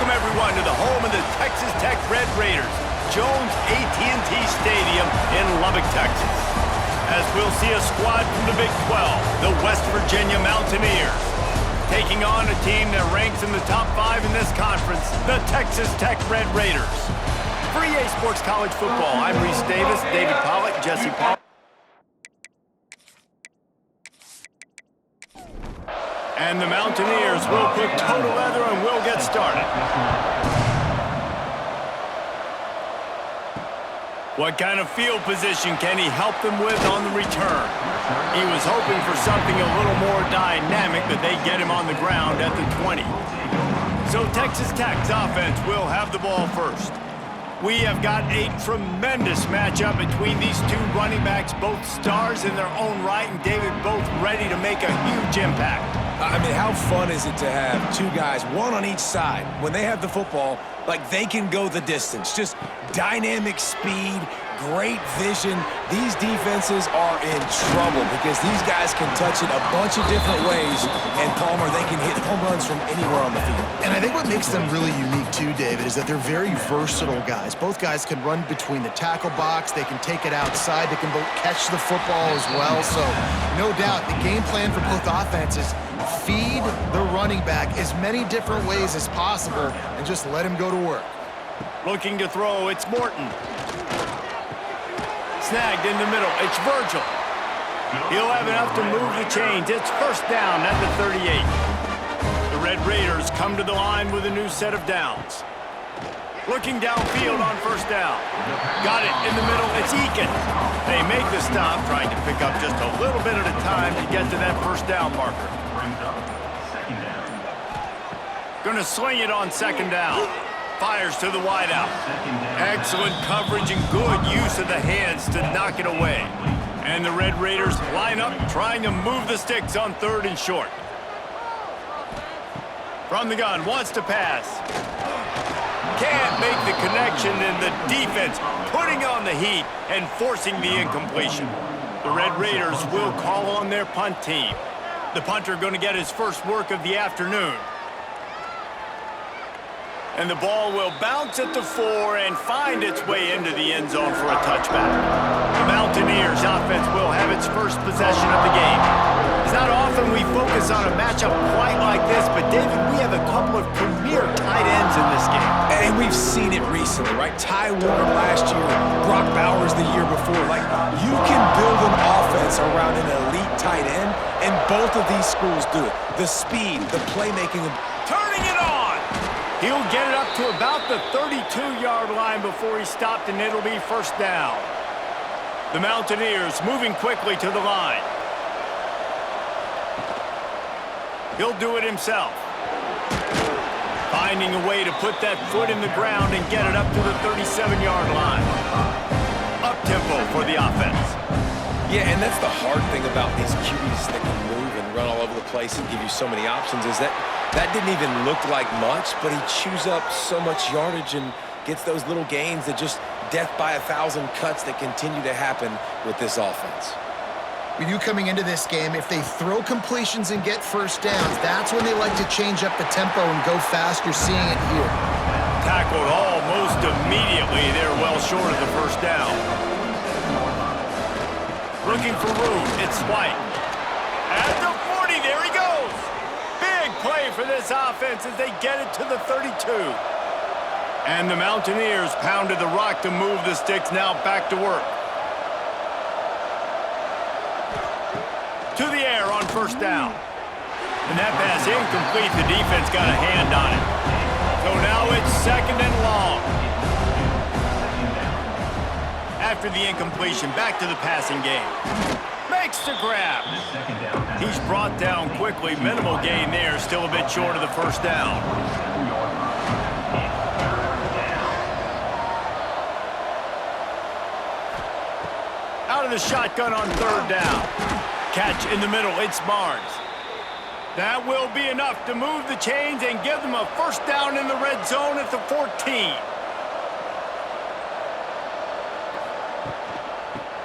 Welcome, everyone, to the home of the Texas Tech Red Raiders, Jones AT&T Stadium in Lubbock, Texas. As we'll see a squad from the Big 12, the West Virginia Mountaineers, taking on a team that ranks in the top 5 in this conference, the Texas Tech Red Raiders. For EA Sports College Football, I'm Reese Davis, David Pollock, Jesse Pollock. And the Mountaineers will put toe to leather and will get started. What kind of field position can he help them with on the return? He was hoping for something a little more dynamic, but they get him on the ground at the 20. So Texas Tech's offense will have the ball first. We have got a tremendous matchup between these two running backs, both stars in their own right, and David, both ready to make a huge impact. I mean, how fun is it to have two guys, one on each side, when they have the football, like they can go the distance. Just dynamic speed, great vision. These defenses are in trouble because these guys can touch it a bunch of different ways, and Palmer, they can hit home runs from anywhere on the field. And I think what makes them really unique too, David, is that they're very versatile guys. Both guys can run between the tackle box, they can take it outside, they can both catch the football as well. So no doubt the game plan for both offenses, feed the running back as many different ways as possible and just let him go to work. Looking to throw, it's Morton. Snagged in the middle, it's Virgil. He'll have enough to move the chains. It's first down at the 38. The Red Raiders come to the line with a new set of downs. Looking downfield on first down. Got it in the middle, it's Eakin. They make the stop, trying to pick up just a little bit at a time to get to that first down marker. Gonna swing it on second down. Fires to the wideout. Excellent coverage and good use of the hands to knock it away. And the Red Raiders line up, trying to move the sticks on third and short. From the gun, wants to pass. Can't make the connection, and the defense putting on the heat and forcing the incompletion. The Red Raiders will call on their punt team. The punter going to get his first work of the afternoon. And the ball will bounce at the 4 and find its way into the end zone for a touchback. The Mountaineers offense will have its first possession of the game. It's not often we focus on a matchup quite like this, but David, we have a couple of premier tight ends in this game. And we've seen it recently, right? Ty Warren last year, Brock Bowers the year before. Like, you can build an offense around an elite tight end, and both of these schools do it. The speed, the playmaking. Turning it on! He'll get it up to about the 32-yard line before he's stopped, and it'll be first down. The Mountaineers moving quickly to the line. He'll do it himself. Finding a way to put that foot in the ground and get it up to the 37-yard line. Up-tempo for the offense. Yeah, and that's the hard thing about these QBs that can move and run all over the place and give you so many options is that didn't even look like much, but he chews up so much yardage and gets those little gains that just death by 1,000 cuts that continue to happen with this offense. With you coming into this game, if they throw completions and get first downs, that's when they like to change up the tempo and go fast. You're seeing it here. Tackled almost immediately. They're well short of the first down. Looking for room, it's White. At the 40, there he goes. Big play for this offense as they get it to the 32. And the Mountaineers pounded the rock to move the sticks, now back to work. To the air on first down. And that pass incomplete, the defense got a hand on it. So now it's second and long. After the incompletion, back to the passing game. Makes the grab. He's brought down quickly. Minimal gain there, still a bit short of the first down. Out of the shotgun on third down. Catch in the middle, it's Barnes. That will be enough to move the chains and give them a first down in the red zone at the 14.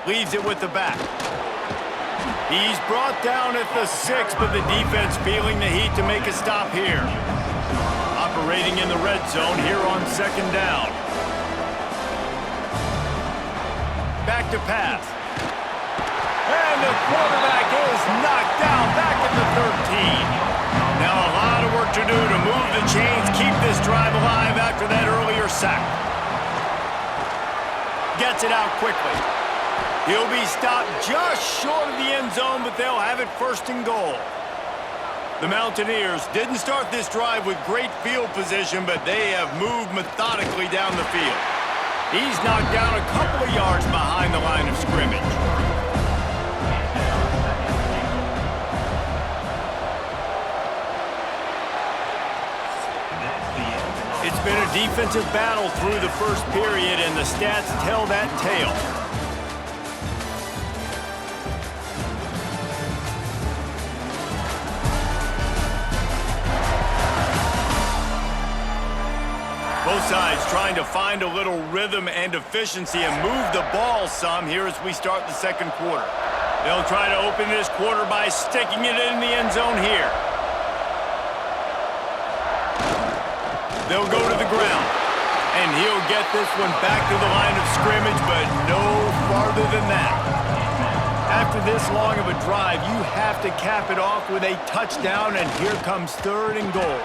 Leaves it with the back. He's brought down at the 6, but the defense feeling the heat to make a stop here. operating in the red zone here on second down. Back to pass. And the quarterback is knocked down back at the 13. Now a lot of work to do to move the chains, keep this drive alive after that earlier sack. Gets it out quickly. He'll be stopped just short of the end zone, but they'll have it first and goal. The Mountaineers didn't start this drive with great field position, but they have moved methodically down the field. He's knocked down a couple of yards behind the line of scrimmage. It's been a defensive battle through the first period, and the stats tell that tale. Both sides trying to find a little rhythm and efficiency and move the ball some here as we start the second quarter. They'll try to open this quarter by sticking it in the end zone here. They'll go to the ground, and he'll get this one back to the line of scrimmage, but no farther than that. After this long of a drive, you have to cap it off with a touchdown, and here comes third and goal.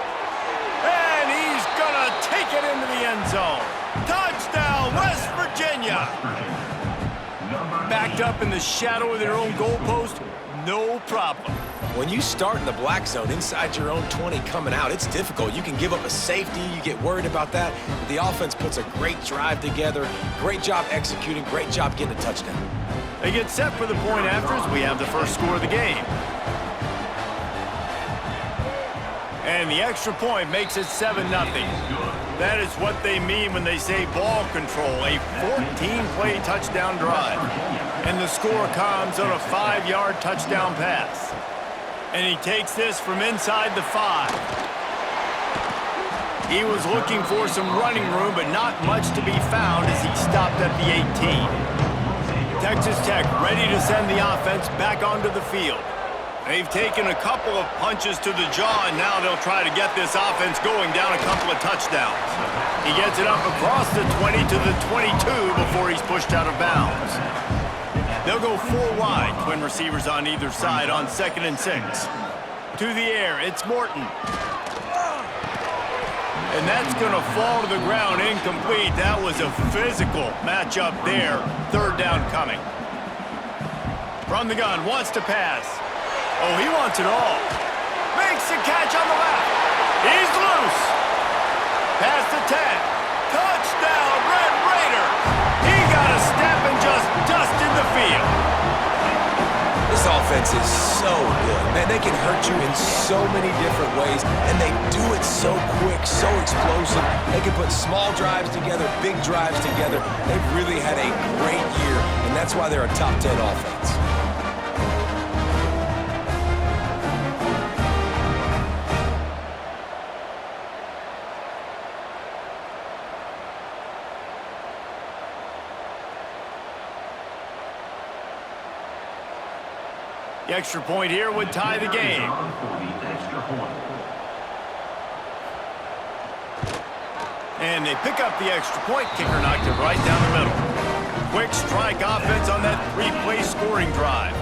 And he's gonna take it into the end zone. Touchdown, West Virginia! Backed up in the shadow of their own goalpost, no problem. When you start in the black zone inside your own 20 coming out, it's difficult. You can give up a safety. You get worried about that. But the offense puts a great drive together. Great job executing. Great job getting a touchdown. They get set for the point after as we have the first score of the game. And the extra point makes it 7-0. That is what they mean when they say ball control, a 14-play touchdown drive. And the score comes on a 5-yard touchdown pass. And he takes this from inside the 5. He was looking for some running room, but not much to be found as he stopped at the 18. Texas Tech ready to send the offense back onto the field. They've taken a couple of punches to the jaw, and now they'll try to get this offense going down a couple of touchdowns. He gets it up across the 20 to the 22 before he's pushed out of bounds. They'll go 4 wide, twin receivers on either side on 2nd and 6. To the air, it's Morton. And that's going to fall to the ground incomplete. That was a physical matchup there. Third down coming. From the gun, wants to pass. Oh, he wants it all. Makes the catch on the left. He's loose. Past the 10. Touchdown, Red Raiders. He got a step and just dusted the field. This offense is so good. Man, they can hurt you in so many different ways, and they do it so quick, so explosive. They can put small drives together, big drives together. They've really had a great year, and that's why they're a top 10 offense. The extra point here would tie the game. And they pick up the extra point. Kicker knocked it right down the middle. Quick strike offense on that 3-play scoring drive.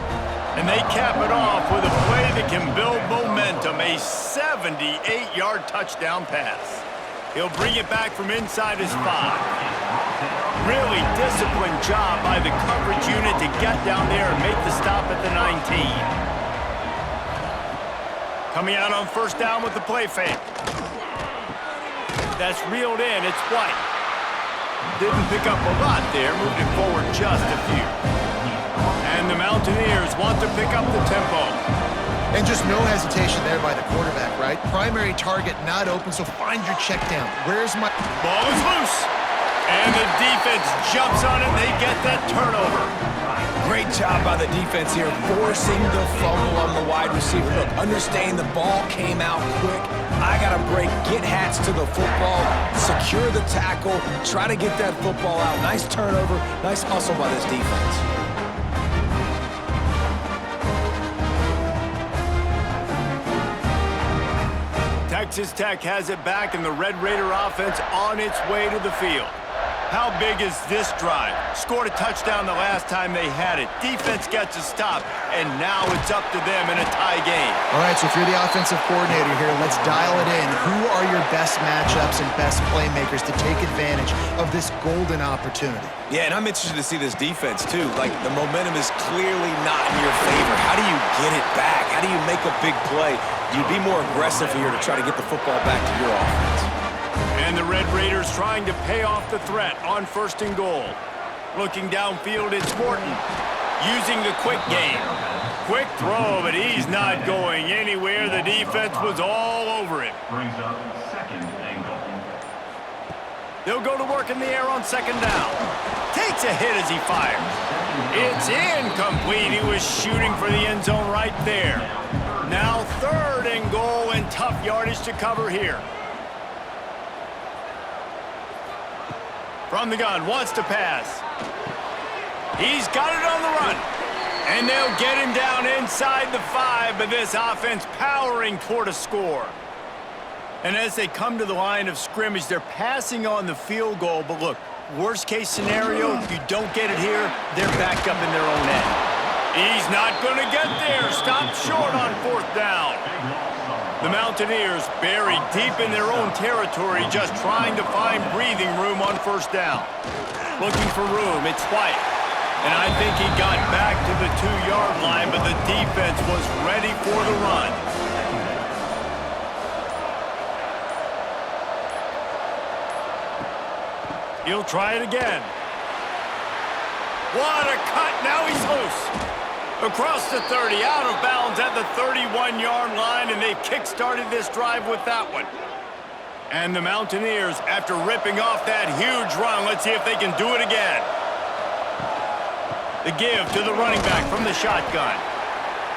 And they cap it off with a play that can build momentum, a 78-yard touchdown pass. He'll bring it back from inside his 5. Really disciplined job by the coverage unit to get down there and make the stop at the 19. Coming out on first down with the play fake. That's reeled in. It's White. Didn't pick up a lot there. Moved it forward just a few. And the Mountaineers want to pick up the tempo. And just no hesitation there by the quarterback, right? Primary target not open, so find your check down. Where's my... Ball is loose. And the defense jumps on it. They get that turnover. Great job by the defense here, forcing the fumble on the wide receiver. Look, understand the ball came out quick. I got to break, get hats to the football, secure the tackle, try to get that football out. Nice turnover, nice hustle by this defense. Texas Tech has it back and the Red Raider offense on its way to the field. How big is this drive? Scored a touchdown the last time they had it. Defense gets a stop, and now it's up to them in a tie game. All right, so if you're the offensive coordinator here, let's dial it in. Who are your best matchups and best playmakers to take advantage of this golden opportunity? Yeah, and I'm interested to see this defense, too. Like, the momentum is clearly not in your favor. How do you get it back? How do you make a big play? You'd be more aggressive here to try to get the football back to your offense. And the Red Raiders trying to pay off the threat on 1st and goal. Looking downfield, it's Morton using the quick game. Quick throw, but he's not going anywhere. The defense was all over him. Brings up 2nd and goal. They'll go to work in the air on 2nd down. Takes a hit as he fires. It's incomplete. He was shooting for the end zone right there. Now 3rd and goal and tough yardage to cover here. From the gun, wants to pass. He's got it on the run. And they'll get him down inside the 5, but this offense powering toward a score. And as they come to the line of scrimmage, they're passing on the field goal. But look, worst case scenario, you don't get it here, they're backed up in their own end. He's not going to get there. Stopped short on 4th down. The Mountaineers buried deep in their own territory, just trying to find breathing room on 1st down. Looking for room, it's White. And I think he got back to the 2-yard line, but the defense was ready for the run. He'll try it again. What a cut, now he's loose. Across the 30, out of bounds at the 31-yard line, and they've kick-started this drive with that one. And the Mountaineers, after ripping off that huge run, let's see if they can do it again. The give to the running back from the shotgun.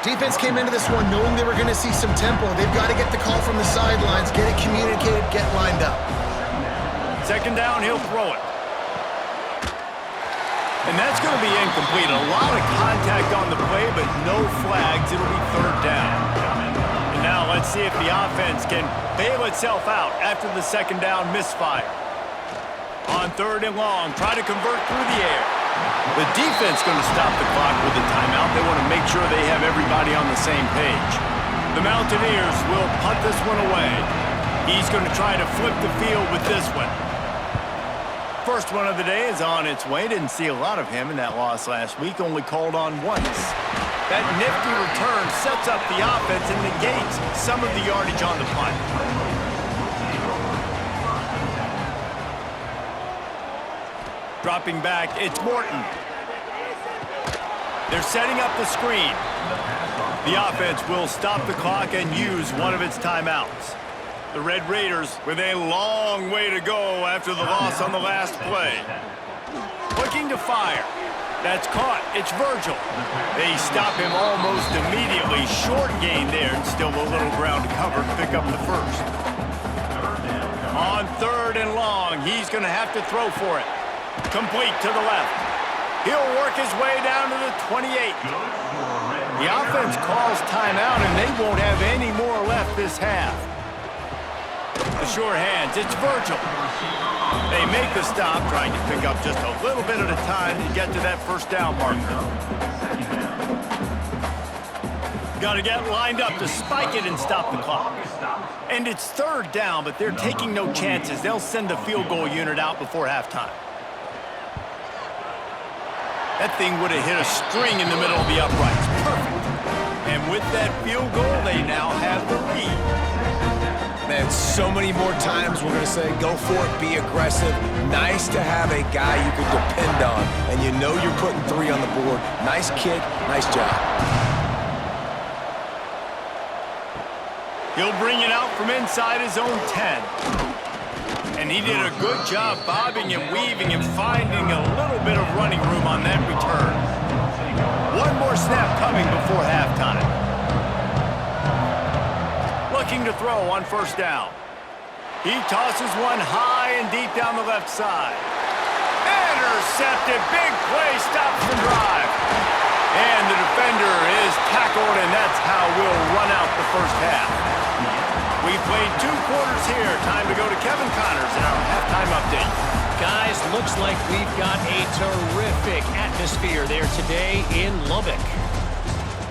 Defense came into this one knowing they were going to see some tempo. They've got to get the call from the sidelines, get it communicated, get lined up. 2nd down, he'll throw it. And that's going to be incomplete. A lot of contact on the play, but no flags. It'll be 3rd down. And now let's see if the offense can bail itself out after the 2nd down misfire. On 3rd and long, try to convert through the air. The defense going to stop the clock with a timeout. They want to make sure they have everybody on the same page. The Mountaineers will punt this one away. He's going to try to flip the field with this one. First one of the day is on its way. Didn't see a lot of him in that loss last week. Only called on once. That nifty return sets up the offense and negates some of the yardage on the punt. Dropping back, it's Morton. They're setting up the screen. The offense will stop the clock and use one of its timeouts. The Red Raiders with a long way to go after the loss on the last play. Looking to fire. That's caught. It's Virgil. They stop him almost immediately. Short gain there and still a little ground to cover to pick up the 1st. On 3rd and long, he's going to have to throw for it. Complete to the left. He'll work his way down to the 28. The offense calls timeout, and they won't have any more left this half. The sure hands, it's Virgil. They make the stop, trying to pick up just a little bit at a time to get to that 1st down marker. Got to get lined up to spike it and stop the clock. And it's 3rd down, but they're taking no chances. They'll send the field goal unit out before halftime. That thing would have hit a string in the middle of the uprights. Perfect. And with that field goal, they now have the lead. Man, so many more times we're going to say, go for it, be aggressive. Nice to have a guy you can depend on, and you know you're putting 3 on the board. Nice kick, nice job. He'll bring it out from inside his own 10. And he did a good job bobbing and weaving and finding a little bit of running room on that return. One more snap coming before halftime. Looking to throw on 1st down. He tosses one high and deep down the left side. Intercepted. Big play. Stops the drive. And the defender is tackled, and that's how we'll run out the 1st half. We've played 2 quarters here. Time to go to Kevin Connors in our halftime update. Guys, looks like we've got a terrific atmosphere there today in Lubbock.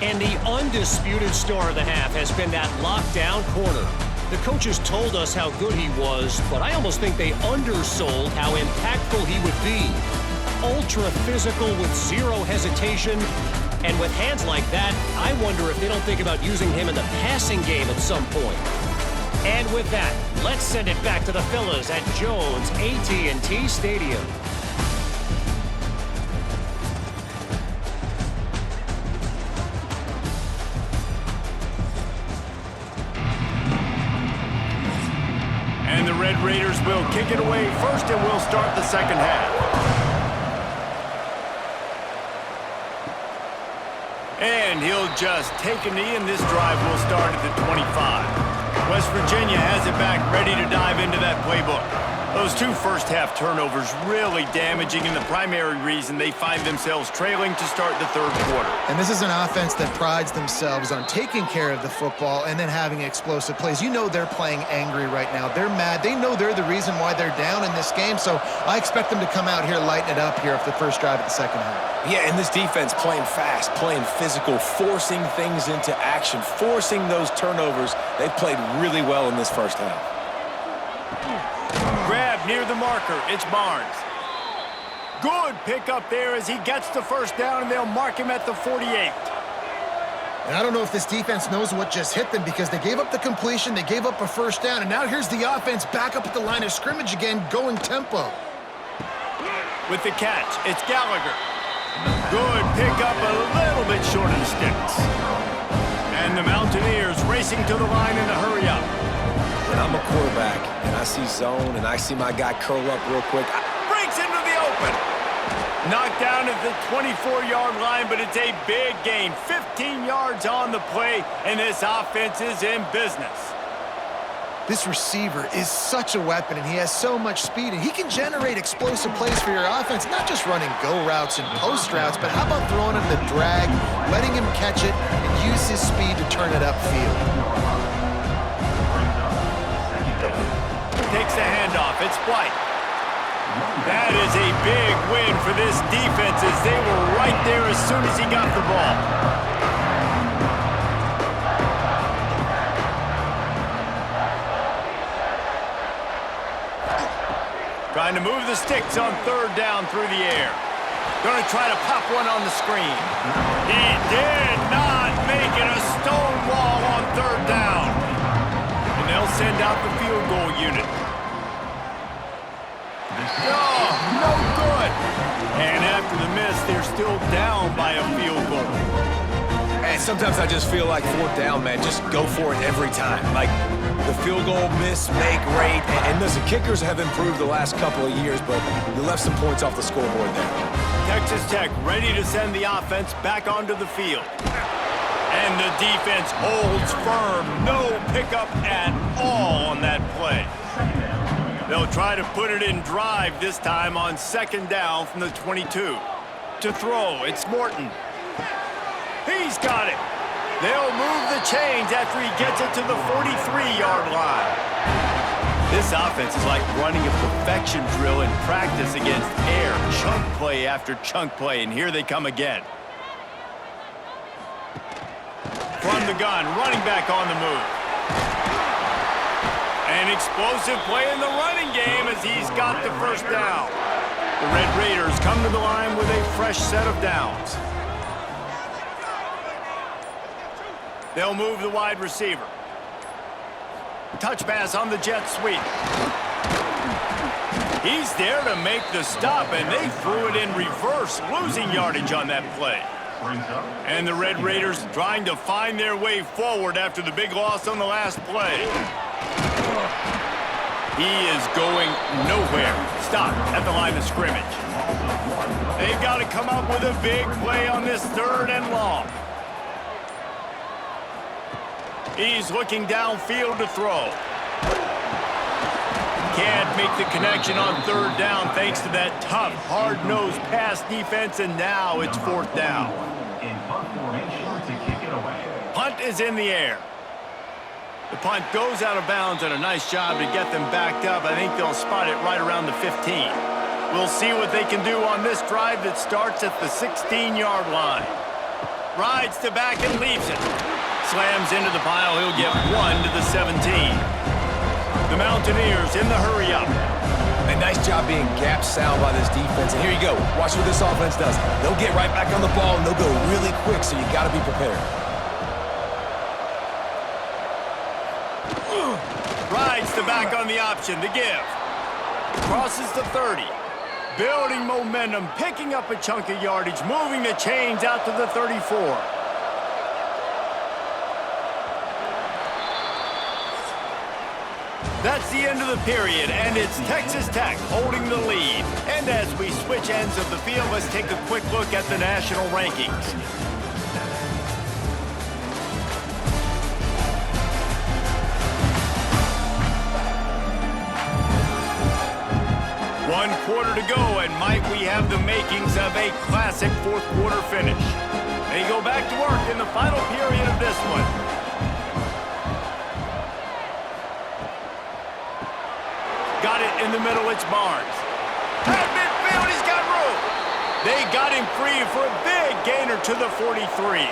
And the undisputed star of the half has been that lockdown corner. The coaches told us how good he was, but I almost think they undersold how impactful he would be. Ultra physical with zero hesitation. And with hands like that, I wonder if they don't think about using him in the passing game at some point. And with that, let's send it back to the fellas at Jones AT&T Stadium. And the Red Raiders will kick it away first, and we'll start the second half. And he'll just take a knee, and this drive will start at the 25. West Virginia has it back, ready to dive into that playbook. Those 2 first-half turnovers really damaging, and the primary reason they find themselves trailing to start the third quarter. And this is an offense that prides themselves on taking care of the football and then having explosive plays. You know they're playing angry right now. They're mad. They know they're the reason why they're down in this game, so I expect them to come out here, lighten it up here for the first drive of the second half. Yeah, and this defense playing fast, playing physical, forcing things into action, forcing those turnovers. They've played really well in this first half. Grab near the marker. It's Barnes. Good pickup there as he gets the first down, and they'll mark him at the 48. And I don't know if this defense knows what just hit them because they gave up the completion, they gave up a first down, and now here's the offense back up at the line of scrimmage again, going tempo. With the catch, it's Gallagher. Good pickup, a little bit short of the sticks. And the Mountaineers racing to the line in a hurry up. When I'm a quarterback and I see zone and I see my guy curl up real quick, Breaks into the open. Knocked down at the 24-yard line, but it's a big gain. 15 yards on the play, and this offense is in business. This receiver is such a weapon, and he has so much speed, and he can generate explosive plays for your offense, not just running go routes and post routes, but how about throwing him the drag, letting him catch it, and use his speed to turn it upfield. Takes the handoff. It's White. That is a big win for this defense as they were right there as soon as he got the ball. Trying to move the sticks on third down through the air. Going to try to pop one on the screen. He did not make it a stone wall on third down. And they'll send out the field goal unit. Oh, no good. And after the miss, they're still down by a field goal. and sometimes I just feel like fourth down, man, just go for it every time. Like the field goal miss, make rate, and listen, kickers have improved the last couple of years, but you left some points off the scoreboard there. Texas Tech ready to send the offense back onto the field. And the defense holds firm. No pickup at all on that play. They'll try to put it in drive this time on second down from the 22. To throw, it's Morton. He's got it. They'll move the chains after he gets it to the 43-yard line. This offense is like running a perfection drill in practice against air. Chunk play after chunk play, and here they come again. From the gun, running back on the move. An explosive play in the running game as he's got the first down. The Red Raiders come to the line with a fresh set of downs. They'll move the wide receiver. Touch pass on the jet sweep. He's there to make the stop, and they threw it in reverse, losing yardage on that play. And the Red Raiders trying to find their way forward after the big loss on the last play. He is going nowhere. Stop at the line of scrimmage. They've got to come up with a big play on this third and long. He's looking downfield to throw. Can't make the connection on third down thanks to that tough, hard-nosed pass defense, and now it's fourth down. In punt formation to kick it away. Punt is in the air. The punt goes out of bounds, and a nice job to get them backed up. I think they'll spot it right around the 15. We'll see what they can do on this drive that starts at the 16-yard line. Rides to back and leaves it. Slams into the pile. He'll get 1 to the 17. The Mountaineers in the hurry-up. A nice job being gap sound by this defense. And here you go. Watch what this offense does. They'll get right back on the ball, and they'll go really quick, so you got to be prepared. Rides the back on the option to give. Crosses the 30. Building momentum, picking up a chunk of yardage, moving the chains out to the 34. That's the end of the period, and it's Texas Tech holding the lead. And as we switch ends of the field, let's take a quick look at the national rankings. One quarter to go, and Mike, we have the makings of a classic fourth quarter finish. They go back to work in the final period of this one. Got it in the middle, it's Barnes. At midfield, he's got room. They got him free for a big gainer to the 43.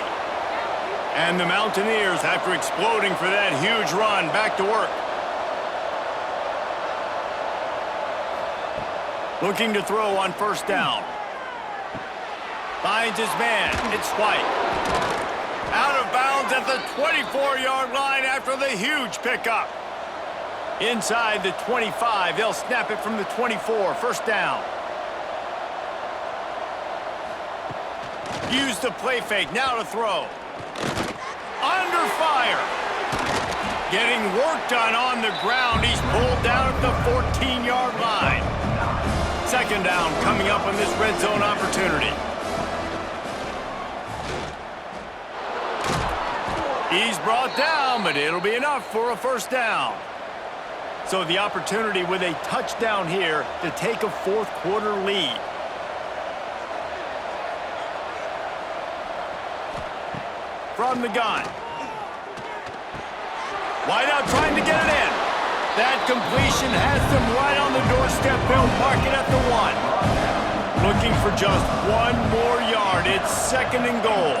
And the Mountaineers, after exploding for that huge run, back to work. Looking to throw on first down. Finds his man. It's White. Out of bounds at the 24-yard line after the huge pickup. Inside the 25. They'll snap it from the 24. First down. Use the play fake. Now to throw. Under fire. Getting work done on the ground. He's pulled down at the 14-yard line. Second down coming up on this red zone opportunity. He's brought down, but it'll be enough for a first down. So the opportunity with a touchdown here to take a fourth quarter lead. From the gun. Wide out trying to get it in. That completion has them right on the doorstep. They'll mark it at the 1. Looking for just one more yard. It's second and goal.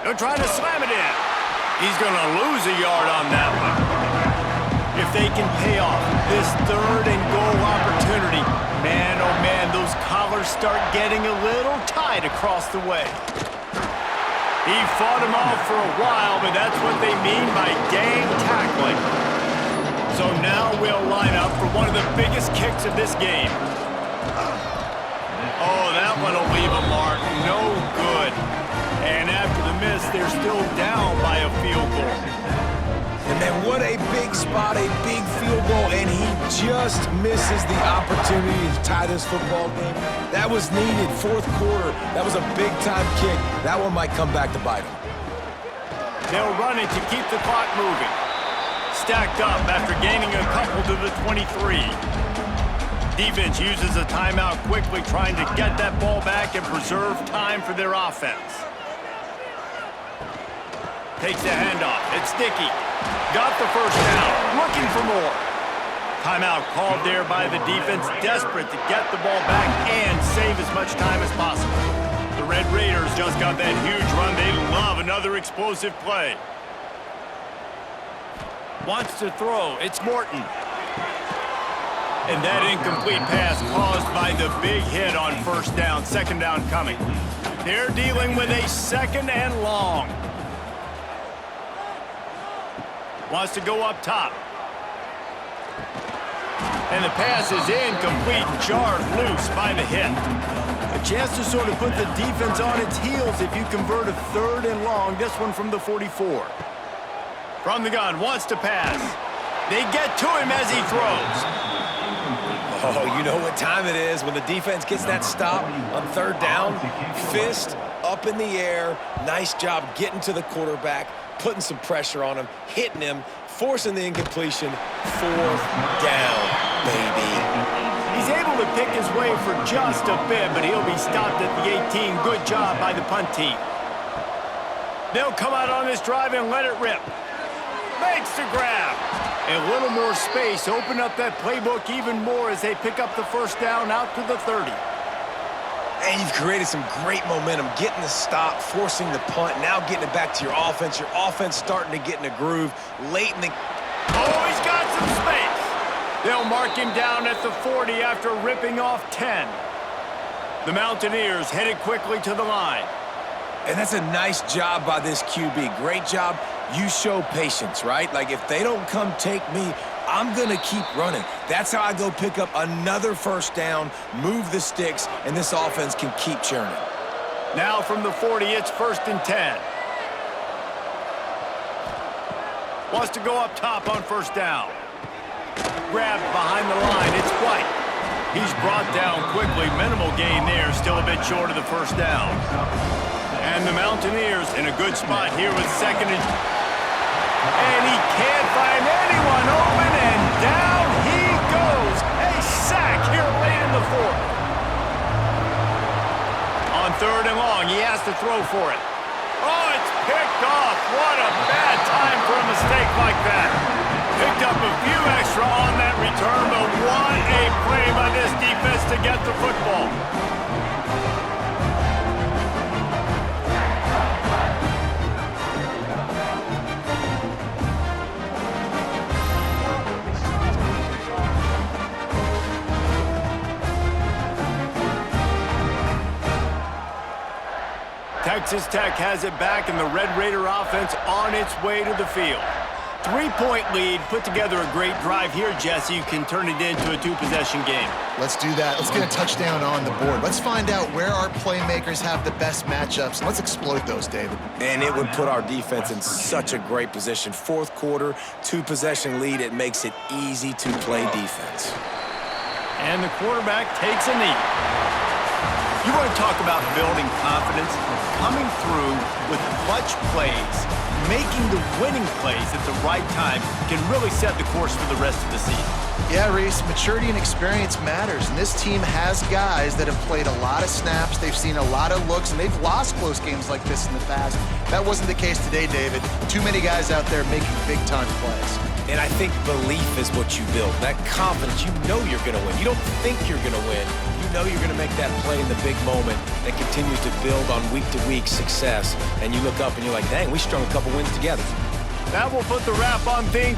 They're trying to slam it in. He's going to lose a yard on that one. If they can pay off this third and goal opportunity, man, oh man, those collars start getting a little tight across the way. He fought him off for a while, but that's what they mean by gang tackling. So now we'll line up for one of the biggest kicks of this game. Oh, that one will leave a mark. No good. And after the miss, they're still down by a field goal. And then what a big spot, a big field goal, and he just misses the opportunity to tie this football game. That was needed, fourth quarter. That was a big-time kick. That one might come back to bite him. They'll run it to keep the clock moving. Stacked up after gaining a couple to the 23. Defense uses a timeout quickly, trying to get that ball back and preserve time for their offense. Takes the handoff. It's Sticky. Got the first down. Looking for more. Timeout called there by the defense, desperate to get the ball back and save as much time as possible. The Red Raiders just got that huge run. They love another explosive play. Wants to throw. It's Morton. And that incomplete pass caused by the big hit on first down. Second down coming. They're dealing with a second and long. Wants to go up top. And the pass is incomplete, jarred loose by the hit. A chance to sort of put the defense on its heels if you convert a third and long. This one from the 44. From the gun, wants to pass. They get to him as he throws. Oh, you know what time it is when the defense gets that stop on third down. Fist up in the air. Nice job getting to the quarterback, putting some pressure on him, hitting him, forcing the incompletion. Fourth down, baby. He's able to pick his way for just a bit, but he'll be stopped at the 18. Good job by the punt team. They'll come out on this drive and let it rip. Makes the grab. A little more space. Open up that playbook even more as they pick up the first down out to the 30. And you've created some great momentum, getting the stop, forcing the punt, now getting it back to your offense. Your offense starting to get in a groove late in the... Oh, he's got some space. They'll mark him down at the 40 after ripping off 10. The Mountaineers headed quickly to the line. And that's a nice job by this QB. Great job. You show patience, right? Like, if they don't come take me, I'm going to keep running. That's how I go pick up another first down, move the sticks, and this offense can keep churning. Now from the 40, it's 1st and 10. Wants to go up top on first down. Grabbed behind the line, it's White. He's brought down quickly. Minimal gain there, still a bit short of the first down. And the Mountaineers in a good spot here with 2nd and he can't find anyone open, and down he goes. A sack here late in the 4th. On 3rd and long, he has to throw for it. Oh, it's picked off. What a bad time for a mistake like that. Picked up a few extra on that return, but what a play by this defense to get the football. Texas Tech has it back, and the Red Raider offense on its way to the field. 3-point lead, put together a great drive here, Jesse. You can turn it into a 2-possession game. Let's do that. Let's get a touchdown on the board. Let's find out where our playmakers have the best matchups. Let's exploit those, David. And it would put our defense in such a great position. 4th quarter, 2-possession lead. It makes it easy to play defense. And the quarterback takes a knee. You want to talk about building confidence? Coming through with clutch plays, making the winning plays at the right time can really set the course for the rest of the season. Yeah, Reese, maturity and experience matters, and this team has guys that have played a lot of snaps, they've seen a lot of looks, and they've lost close games like this in the past. That wasn't the case today, David. Too many guys out there making big-time plays. And I think belief is what you build. That confidence, you know you're going to win. You don't think you're going to win. You know you're going to make that play in the big moment that continues to build on week-to-week success. And you look up and you're like, dang, we strung a couple wins together. That will put the wrap on things.